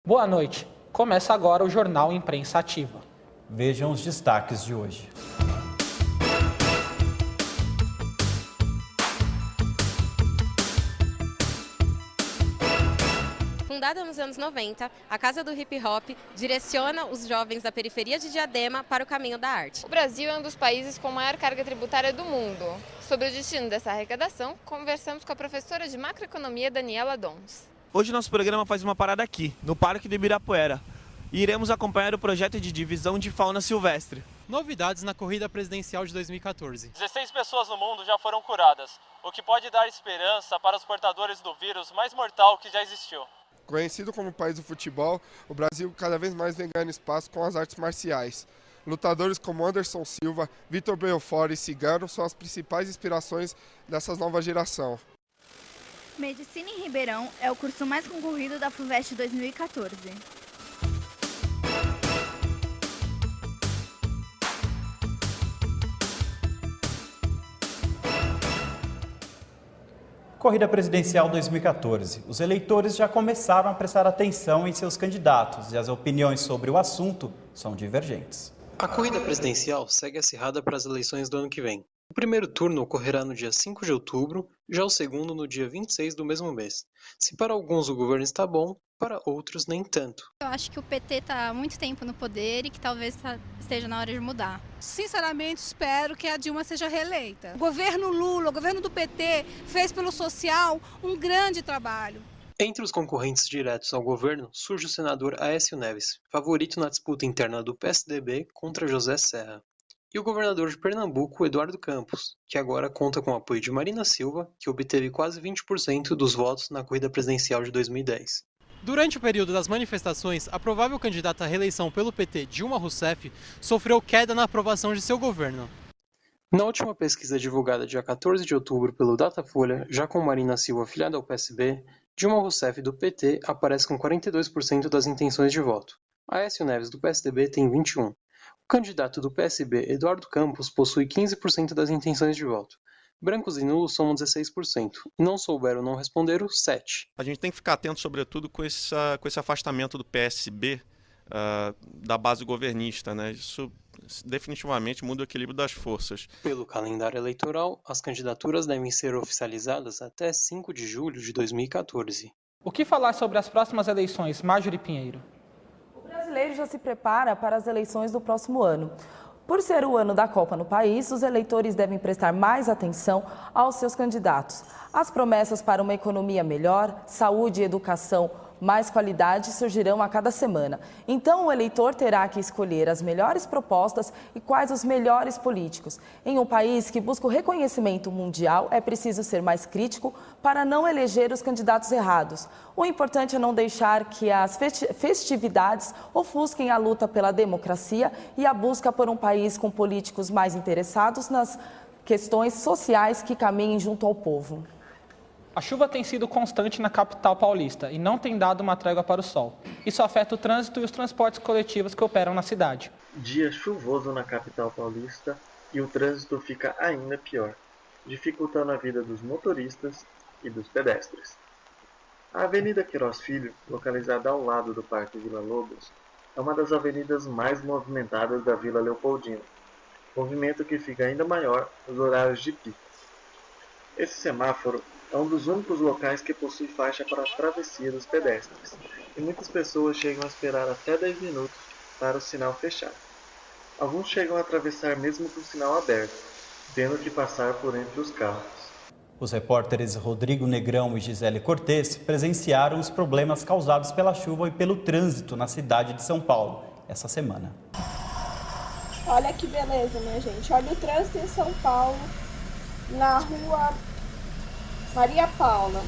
Boa noite. Começa agora o Jornal Imprensa Ativa. Vejam os destaques de hoje. Fundada nos anos 90, a Casa do Hip Hop direciona os jovens da periferia de Diadema para o caminho da arte. O Brasil é um dos países com maior carga tributária do mundo. Sobre o destino dessa arrecadação, conversamos com a professora de macroeconomia Daniela Dons. Hoje nosso programa faz uma parada aqui, no Parque do Ibirapuera, e iremos acompanhar o projeto de divisão de fauna silvestre. Novidades na corrida presidencial de 2014. 16 pessoas no mundo já foram curadas, o que pode dar esperança para os portadores do vírus mais mortal que já existiu. Conhecido como país do futebol, o Brasil cada vez mais vem ganhando espaço com as artes marciais. Lutadores como Anderson Silva, Vitor Belfort e Cigano são as principais inspirações dessa nova geração. Medicina em Ribeirão é o curso mais concorrido da FUVEST 2014. Corrida Presidencial 2014. Os eleitores já começaram a prestar atenção em seus candidatos e as opiniões sobre o assunto são divergentes. A corrida presidencial segue acirrada para as eleições do ano que vem. O primeiro turno ocorrerá no dia 5 de outubro, já o segundo no dia 26 do mesmo mês. Se para alguns o governo está bom, para outros nem tanto. Eu acho que o PT está há muito tempo no poder e que talvez esteja na hora de mudar. Sinceramente, espero que a Dilma seja reeleita. O governo Lula, o governo do PT, fez pelo social um grande trabalho. Entre os concorrentes diretos ao governo, surge o senador Aécio Neves, favorito na disputa interna do PSDB contra José Serra. E o governador de Pernambuco, Eduardo Campos, que agora conta com o apoio de Marina Silva, que obteve quase 20% dos votos na corrida presidencial de 2010. Durante o período das manifestações, a provável candidata à reeleição pelo PT, Dilma Rousseff, sofreu queda na aprovação de seu governo. Na última pesquisa divulgada dia 14 de outubro pelo Datafolha, já com Marina Silva afiliada ao PSB, Dilma Rousseff do PT aparece com 42% das intenções de voto. Aécio Neves do PSDB tem 21%. O candidato do PSB, Eduardo Campos, possui 15% das intenções de voto. Brancos e nulos somam 16%. E não souberam ou não responderam, 7%. A gente tem que ficar atento, sobretudo, com esse afastamento do PSB da base governista, né? Isso definitivamente muda o equilíbrio das forças. Pelo calendário eleitoral, as candidaturas devem ser oficializadas até 5 de julho de 2014. O que falar sobre as próximas eleições, Marjorie Pinheiro? O brasileiro já se prepara para as eleições do próximo ano. Por ser o ano da Copa no país, os eleitores devem prestar mais atenção aos seus candidatos. As promessas para uma economia melhor, saúde e educação, mais qualidade surgirão a cada semana. Então, o eleitor terá que escolher as melhores propostas e quais os melhores políticos. Em um país que busca o reconhecimento mundial, é preciso ser mais crítico para não eleger os candidatos errados. O importante é não deixar que as festividades ofusquem a luta pela democracia e a busca por um país com políticos mais interessados nas questões sociais que caminhem junto ao povo. A chuva tem sido constante na capital paulista e não tem dado uma trégua para o sol. Isso afeta o trânsito e os transportes coletivos que operam na cidade. Dia chuvoso na capital paulista e o trânsito fica ainda pior, dificultando a vida dos motoristas e dos pedestres. A Avenida Queiroz Filho, localizada ao lado do Parque Vila Lobos, é uma das avenidas mais movimentadas da Vila Leopoldina, movimento que fica ainda maior nos horários de pico. Esse semáforo é um dos únicos locais que possui faixa para a travessia dos pedestres, e muitas pessoas chegam a esperar até 10 minutos para o sinal fechar. Alguns chegam a atravessar mesmo com o sinal aberto, tendo que passar por entre os carros. Os repórteres Rodrigo Negrão e Gisele Cortez presenciaram os problemas causados pela chuva e pelo trânsito na cidade de São Paulo essa semana. Olha que beleza, minha gente. Olha o trânsito em São Paulo, na rua Maria Paula.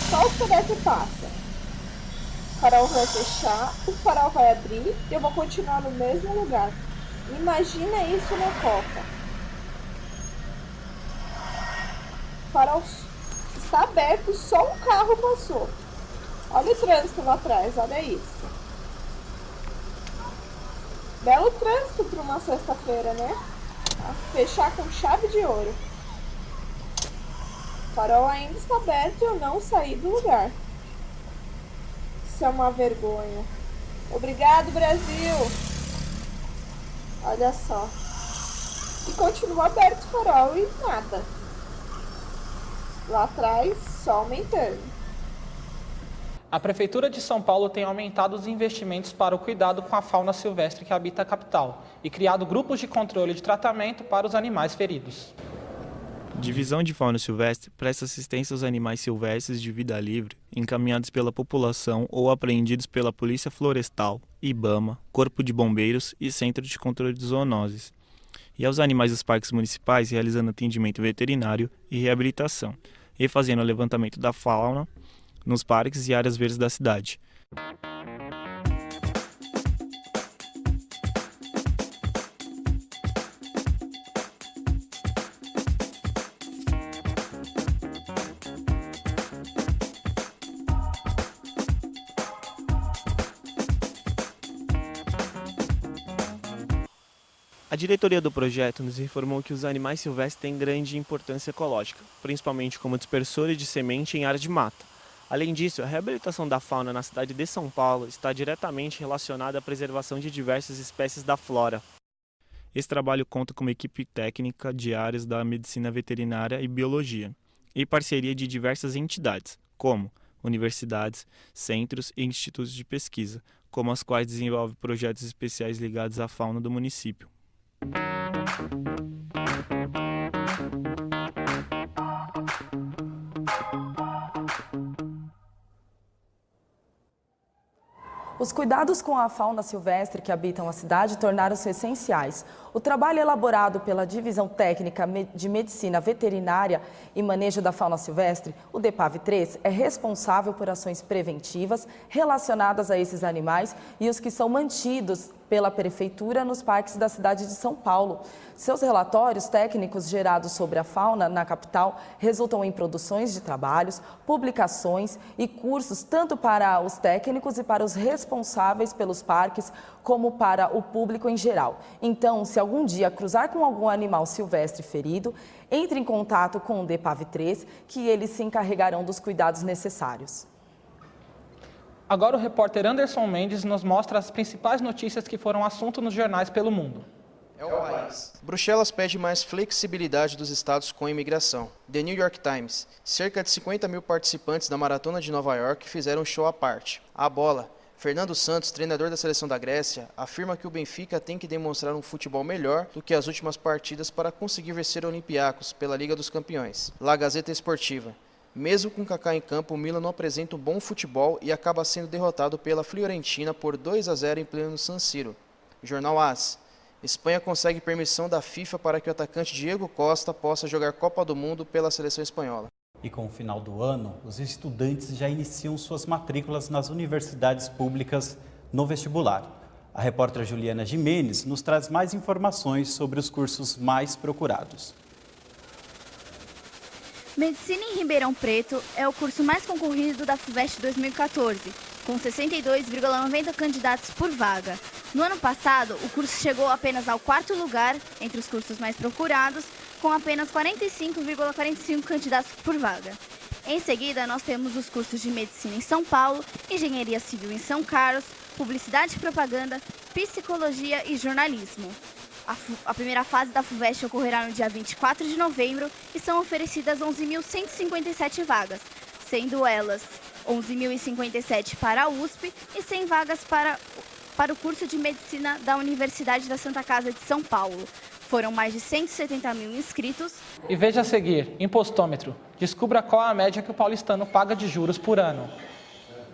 Só o pedestre passa. O farol vai fechar, o farol vai abrir e eu vou continuar no mesmo lugar. Imagina isso na Copa. O farol está aberto, só um carro passou. Olha o trânsito lá atrás, olha isso. Belo trânsito para uma sexta-feira, né? Fechar com chave de ouro. O farol ainda está aberto e eu não saí do lugar. Isso é uma vergonha. Obrigado, Brasil! Olha só. E continua aberto o farol e nada. Lá atrás, só aumentando. A Prefeitura de São Paulo tem aumentado os investimentos para o cuidado com a fauna silvestre que habita a capital e criado grupos de controle e de tratamento para os animais feridos. Divisão de Fauna Silvestre presta assistência aos animais silvestres de vida livre encaminhados pela população ou apreendidos pela Polícia Florestal, IBAMA, Corpo de Bombeiros e Centro de Controle de Zoonoses, e aos animais dos parques municipais realizando atendimento veterinário e reabilitação, e fazendo o levantamento da fauna nos parques e áreas verdes da cidade. A diretoria do projeto nos informou que os animais silvestres têm grande importância ecológica, principalmente como dispersores de semente em áreas de mata. Além disso, a reabilitação da fauna na cidade de São Paulo está diretamente relacionada à preservação de diversas espécies da flora. Esse trabalho conta com uma equipe técnica de áreas da medicina veterinária e biologia, e parceria de diversas entidades, como universidades, centros e institutos de pesquisa, como as quais desenvolvem projetos especiais ligados à fauna do município. Os cuidados com a fauna silvestre que habitam a cidade tornaram-se essenciais. O trabalho elaborado pela Divisão Técnica de Medicina Veterinária e Manejo da Fauna Silvestre, o DEPAV-3, é responsável por ações preventivas relacionadas a esses animais e os que são mantidos pela Prefeitura nos parques da cidade de São Paulo. Seus relatórios técnicos gerados sobre a fauna na capital resultam em produções de trabalhos, publicações e cursos tanto para os técnicos e para os responsáveis pelos parques, como para o público em geral. Então, se algum dia cruzar com algum animal silvestre ferido, entre em contato com o DEPAV-3, que eles se encarregarão dos cuidados necessários. Agora o repórter Anderson Mendes nos mostra as principais notícias que foram assunto nos jornais pelo mundo. É o país. Bruxelas pede mais flexibilidade dos estados com a imigração. The New York Times. Cerca de 50 mil participantes da Maratona de Nova York fizeram um show à parte. A bola. Fernando Santos, treinador da seleção da Grécia, afirma que o Benfica tem que demonstrar um futebol melhor do que as últimas partidas para conseguir vencer o Olympiacos pela Liga dos Campeões. La Gazeta Esportiva. Mesmo com Kaká em campo, o Milan não apresenta um bom futebol e acaba sendo derrotado pela Fiorentina por 2-0 em pleno San Siro. Jornal AS. Espanha consegue permissão da FIFA para que o atacante Diego Costa possa jogar Copa do Mundo pela seleção espanhola. E com o final do ano, os estudantes já iniciam suas matrículas nas universidades públicas no vestibular. A repórter Juliana Jimenez nos traz mais informações sobre os cursos mais procurados. Medicina em Ribeirão Preto é o curso mais concorrido da FUVEST 2014, com 62,90 candidatos por vaga. No ano passado, o curso chegou apenas ao 4º lugar entre os cursos mais procurados, com apenas 45,45 candidatos por vaga. Em seguida, nós temos os cursos de Medicina em São Paulo, Engenharia Civil em São Carlos, Publicidade e Propaganda, Psicologia e Jornalismo. A primeira fase da FUVEST ocorrerá no dia 24 de novembro e são oferecidas 11.157 vagas, sendo elas 11.057 para a USP e 100 vagas para o curso de Medicina da Universidade da Santa Casa de São Paulo. Foram mais de 170 mil inscritos. E veja a seguir, Impostômetro. Descubra qual a média que o paulistano paga de juros por ano.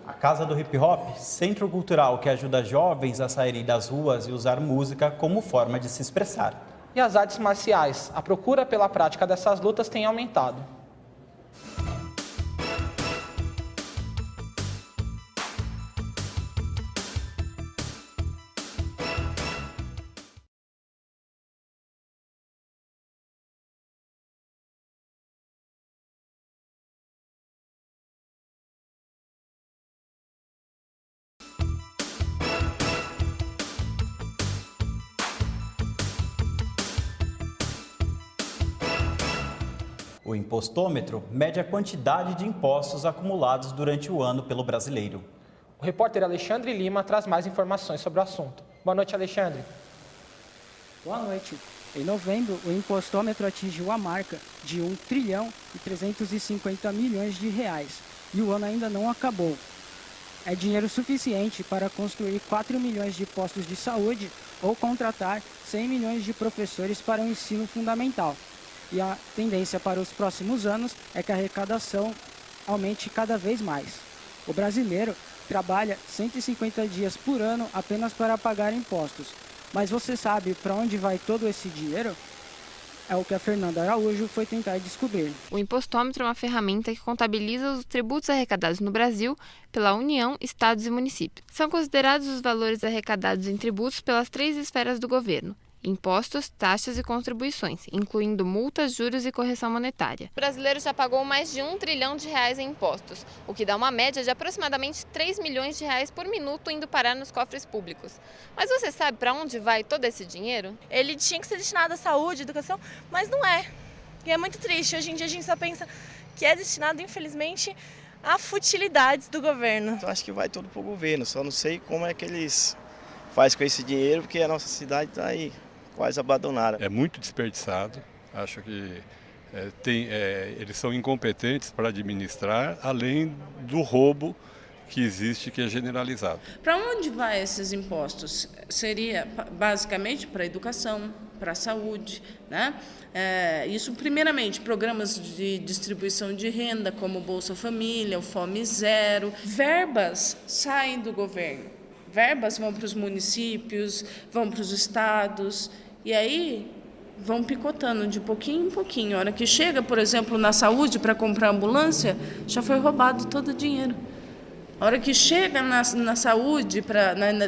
A Casa do Hip Hop, centro cultural que ajuda jovens a saírem das ruas e usar música como forma de se expressar. E as artes marciais. A procura pela prática dessas lutas tem aumentado. O impostômetro mede a quantidade de impostos acumulados durante o ano pelo brasileiro. O repórter Alexandre Lima traz mais informações sobre o assunto. Boa noite, Alexandre. Boa noite. Em novembro, o impostômetro atingiu a marca de 1 trilhão e 350 milhões de reais e o ano ainda não acabou. É dinheiro suficiente para construir 4 milhões de postos de saúde ou contratar 100 milhões de professores para o ensino fundamental. E a tendência para os próximos anos é que a arrecadação aumente cada vez mais. O brasileiro trabalha 150 dias por ano apenas para pagar impostos. Mas você sabe para onde vai todo esse dinheiro? É o que a Fernanda Araújo foi tentar descobrir. O impostômetro é uma ferramenta que contabiliza os tributos arrecadados no Brasil pela União, estados e municípios. São considerados os valores arrecadados em tributos pelas 3 esferas do governo: impostos, taxas e contribuições, incluindo multas, juros e correção monetária. O brasileiro já pagou mais de 1 trilhão de reais em impostos, o que dá uma média de aproximadamente 3 milhões de reais por minuto indo parar nos cofres públicos. Mas você sabe para onde vai todo esse dinheiro? Ele tinha que ser destinado à saúde, educação, mas não é. E é muito triste. Hoje em dia a gente só pensa que é destinado, infelizmente, a futilidades do governo. Eu acho que vai tudo para o governo, só não sei como é que eles fazem com esse dinheiro, porque a nossa cidade está aí quase abandonada. É muito desperdiçado, acho que eles são incompetentes para administrar, além do roubo que existe, que é generalizado. Para onde vai esses impostos? Seria basicamente para a educação, para a saúde, né? Isso primeiramente, programas de distribuição de renda, como o Bolsa Família, o Fome Zero. Verbas saem do governo, verbas vão para os municípios, vão para os estados, e aí vão picotando de pouquinho em pouquinho. A hora que chega, por exemplo, na saúde para comprar ambulância, já foi roubado todo o dinheiro. A hora que chega na saúde,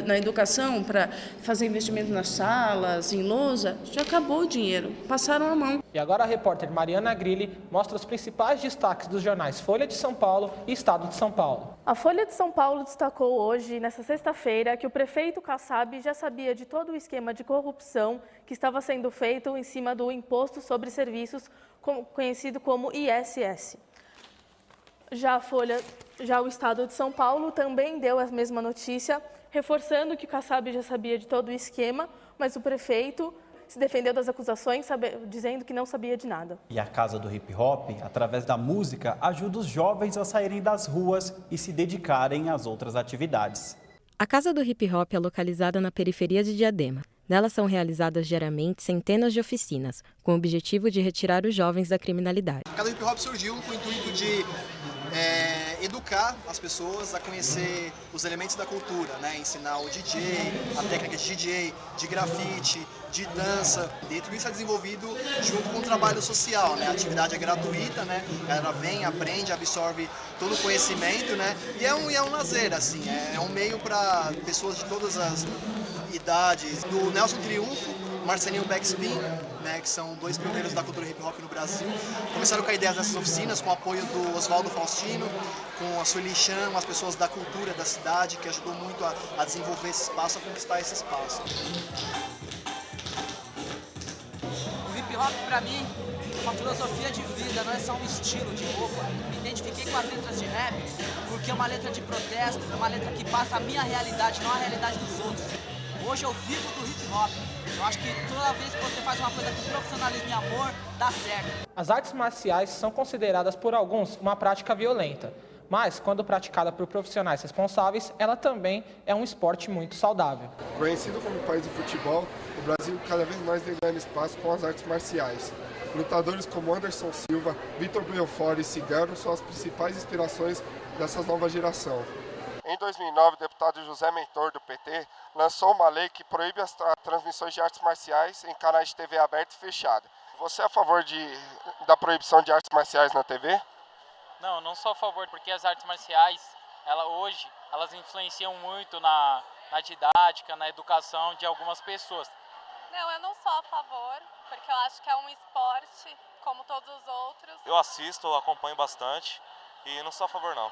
na educação, para fazer investimento nas salas, em lousa, já acabou o dinheiro, passaram a mão. E agora a repórter Mariana Grilli mostra os principais destaques dos jornais Folha de São Paulo e Estado de São Paulo. A Folha de São Paulo destacou hoje, nesta sexta-feira, que o prefeito Kassab já sabia de todo o esquema de corrupção que estava sendo feito em cima do Imposto sobre Serviços, conhecido como ISS. Já o Estado de São Paulo também deu a mesma notícia, reforçando que o Kassab já sabia de todo o esquema, mas o prefeito se defendeu das acusações, dizendo que não sabia de nada. E a Casa do Hip Hop, através da música, ajuda os jovens a saírem das ruas e se dedicarem às outras atividades. A Casa do Hip Hop é localizada na periferia de Diadema. Nela são realizadas diariamente centenas de oficinas, com o objetivo de retirar os jovens da criminalidade. A Casa do Hip Hop surgiu com o intuito de educar as pessoas a conhecer os elementos da cultura, né? Ensinar o DJ, a técnica de DJ, de grafite, de dança. E tudo isso é desenvolvido junto com o trabalho social, né? A atividade é gratuita, né? A galera vem, aprende, absorve todo o conhecimento, né? E é um lazer, assim, é um meio para pessoas de todas as idades, do Nelson Triunfo, Marcelinho Backspin, né, que são 2 pioneiros da cultura hip hop no Brasil. Começaram com a ideia dessas oficinas, com o apoio do Oswaldo Faustino, com a Sueli Chan, as pessoas da cultura da cidade, que ajudou muito a desenvolver esse espaço, a conquistar esse espaço. O hip hop, para mim, é uma filosofia de vida, não é só um estilo de roupa. Me identifiquei com as letras de rap, porque é uma letra de protesto, é uma letra que passa a minha realidade, não a realidade dos outros. Hoje eu vivo do hip hop. Eu acho que toda vez que você faz uma coisa com profissionalismo e amor, dá certo. As artes marciais são consideradas por alguns uma prática violenta, mas quando praticada por profissionais responsáveis, ela também é um esporte muito saudável. Conhecido como país do futebol, o Brasil cada vez mais vem ganhando espaço com as artes marciais. Lutadores como Anderson Silva, Vitor Belfort e Cigano são as principais inspirações dessa nova geração. Em 2009, o deputado José Mentor, do PT, lançou uma lei que proíbe as transmissões de artes marciais em canais de TV aberta e fechada. Você é a favor da proibição de artes marciais na TV? Não, não sou a favor, porque as artes marciais, hoje, elas influenciam muito na didática, na educação de algumas pessoas. Não, eu não sou a favor, porque eu acho que é um esporte como todos os outros. Eu assisto, acompanho bastante e não sou a favor, não.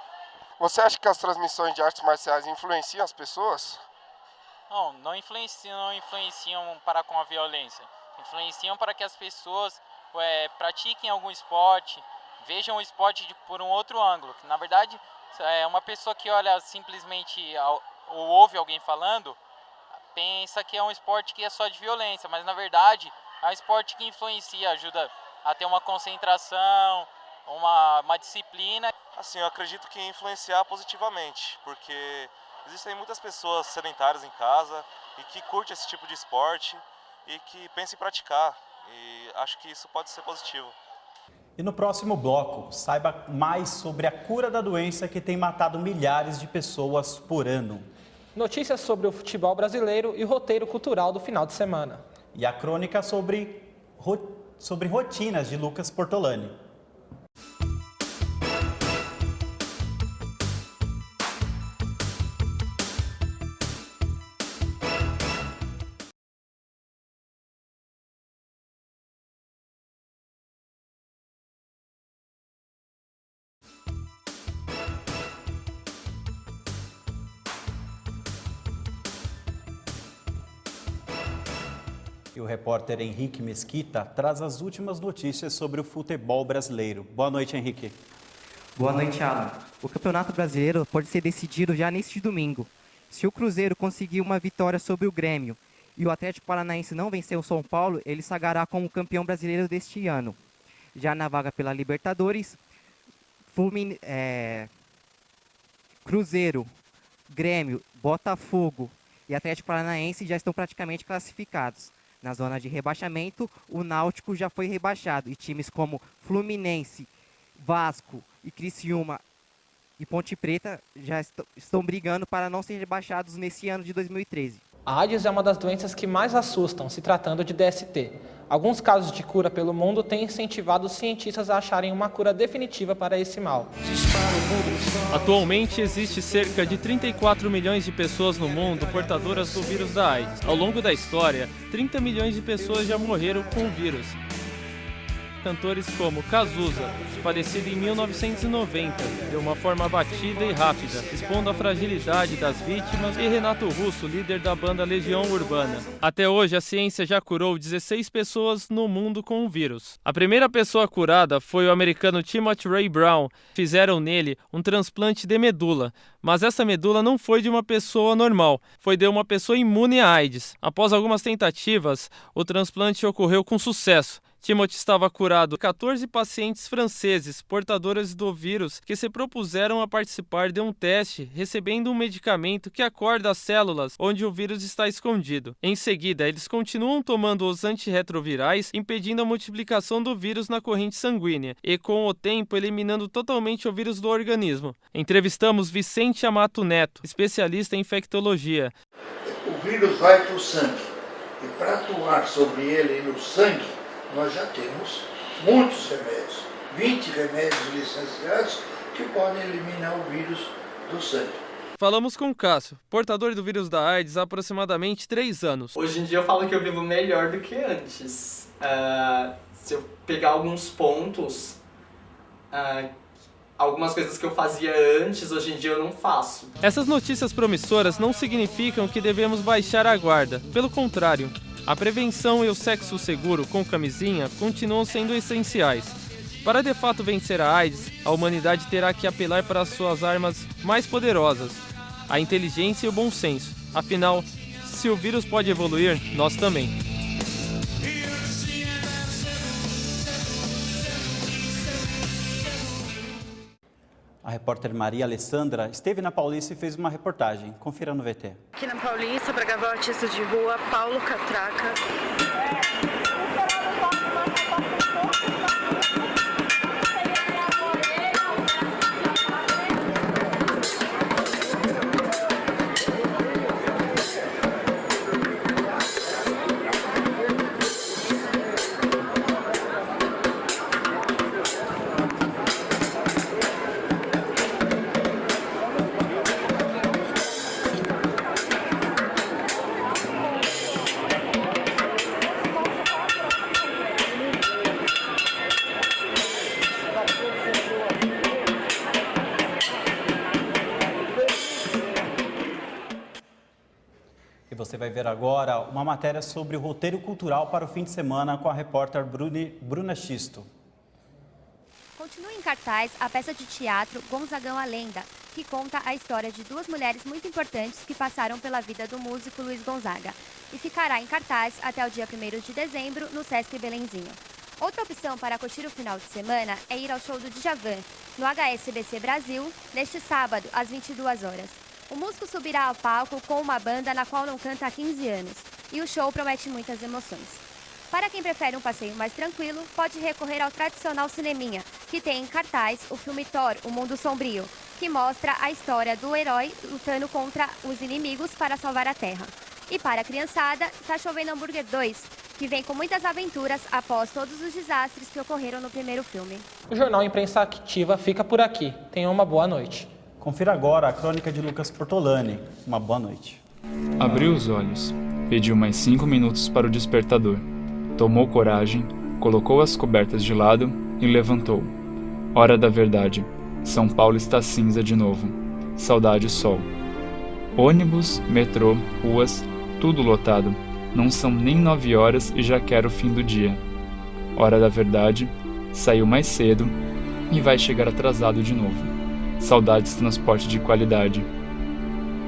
Você acha que as transmissões de artes marciais influenciam as pessoas? Não influenciam para com a violência. Influenciam para que as pessoas pratiquem algum esporte, vejam o esporte por um outro ângulo. Que, na verdade, Uma pessoa que olha simplesmente ou ouve alguém falando, pensa que é um esporte que é só de violência, mas na verdade é um esporte que influencia, ajuda a ter uma concentração, uma disciplina. Assim, eu acredito que influenciar positivamente, porque existem muitas pessoas sedentárias em casa e que curtem esse tipo de esporte e que pensam em praticar, e acho que isso pode ser positivo. E no próximo bloco, saiba mais sobre a cura da doença que tem matado milhares de pessoas por ano. Notícias sobre o futebol brasileiro e o roteiro cultural do final de semana. E a crônica sobre rotinas de Lucas Portolani. E o repórter Henrique Mesquita traz as últimas notícias sobre o futebol brasileiro. Boa noite, Henrique. Boa noite, Alan. O Campeonato Brasileiro pode ser decidido já neste domingo. Se o Cruzeiro conseguir uma vitória sobre o Grêmio e o Atlético Paranaense não vencer o São Paulo, ele sagrará como campeão brasileiro deste ano. Já na vaga pela Libertadores, Cruzeiro, Grêmio, Botafogo e Atlético Paranaense já estão praticamente classificados. Na zona de rebaixamento, o Náutico já foi rebaixado e times como Fluminense, Vasco e Criciúma e Ponte Preta já estão brigando para não ser rebaixados nesse ano de 2013. A AIDS é uma das doenças que mais assustam, se tratando de DST. Alguns casos de cura pelo mundo têm incentivado os cientistas a acharem uma cura definitiva para esse mal. Atualmente, existe cerca de 34 milhões de pessoas no mundo portadoras do vírus da AIDS. Ao longo da história, 30 milhões de pessoas já morreram com o vírus. Cantores como Cazuza, falecido em 1990, de uma forma batida e rápida, expondo a fragilidade das vítimas, e Renato Russo, líder da banda Legião Urbana. Até hoje, a ciência já curou 16 pessoas no mundo com o vírus. A primeira pessoa curada foi o americano Timothy Ray Brown. Fizeram nele um transplante de medula, mas essa medula não foi de uma pessoa normal, foi de uma pessoa imune à AIDS. Após algumas tentativas, o transplante ocorreu com sucesso. Timothy estava curado. 14 pacientes franceses portadores do vírus que se propuseram a participar de um teste recebendo um medicamento que acorda as células onde o vírus está escondido. Em seguida, eles continuam tomando os antirretrovirais, impedindo a multiplicação do vírus na corrente sanguínea e, com o tempo, eliminando totalmente o vírus do organismo. Entrevistamos Vicente Amato Neto, especialista em infectologia. O vírus vai para o sangue e para atuar sobre ele no sangue, nós já temos muitos remédios, 20 remédios licenciados que podem eliminar o vírus do sangue. Falamos com Cássio, portador do vírus da AIDS há aproximadamente 3 anos. Hoje em dia eu falo que eu vivo melhor do que antes. Se eu pegar alguns pontos, algumas coisas que eu fazia antes, hoje em dia eu não faço. Essas notícias promissoras não significam que devemos baixar a guarda. Pelo contrário, a prevenção e o sexo seguro com camisinha continuam sendo essenciais. Para de fato vencer a AIDS, a humanidade terá que apelar para as suas armas mais poderosas, a inteligência e o bom senso. Afinal, se o vírus pode evoluir, nós também. A repórter Maria Alessandra esteve na Paulista e fez uma reportagem. Confira no VT. Aqui na Paulista, para gravar o artista de rua, Paulo Catraca. Você vai ver agora uma matéria sobre o roteiro cultural para o fim de semana com a repórter Bruna Xisto. Continua em cartaz a peça de teatro Gonzagão a Lenda, que conta a história de duas mulheres muito importantes que passaram pela vida do músico Luiz Gonzaga e ficará em cartaz até o dia 1º de dezembro no Sesc Belenzinho. Outra opção para curtir o final de semana é ir ao show do Djavan, no HSBC Brasil, neste sábado, às 22 horas. O músico subirá ao palco com uma banda na qual não canta há 15 anos, e o show promete muitas emoções. Para quem prefere um passeio mais tranquilo, pode recorrer ao tradicional cineminha, que tem em cartaz o filme Thor, O Mundo Sombrio, que mostra a história do herói lutando contra os inimigos para salvar a Terra. E para a criançada, Tá Chovendo Hambúrguer 2, que vem com muitas aventuras após todos os desastres que ocorreram no primeiro filme. O Jornal Imprensa Ativa fica por aqui. Tenham uma boa noite. Confira agora a crônica de Lucas Portolani. Uma boa noite. Abriu os olhos, pediu mais 5 minutos para o despertador. Tomou coragem, colocou as cobertas de lado e levantou. Hora da verdade. São Paulo está cinza de novo. Saudade sol. Ônibus, metrô, ruas, tudo lotado. Não são nem 9 horas e já quero o fim do dia. Hora da verdade. Saiu mais cedo e vai chegar atrasado de novo. Saudades transporte de qualidade.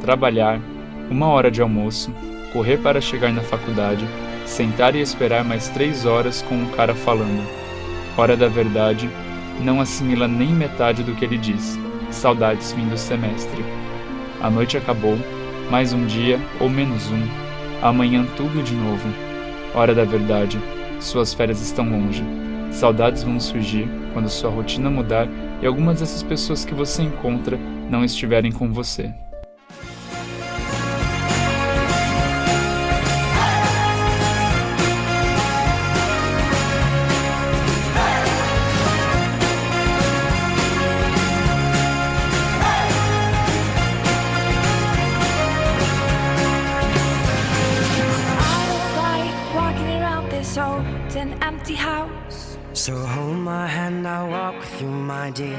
Trabalhar, 1 hora de almoço, correr para chegar na faculdade, sentar e esperar mais 3 horas com um cara falando. Hora da verdade, não assimila nem metade do que ele diz. Saudades fim do semestre. A noite acabou, mais um dia ou menos um. Amanhã tudo de novo. Hora da verdade, suas férias estão longe. Saudades vão surgir quando sua rotina mudar e algumas dessas pessoas que você encontra não estiverem com você. An empty house. So hold my hand, I'll walk with you, my dear.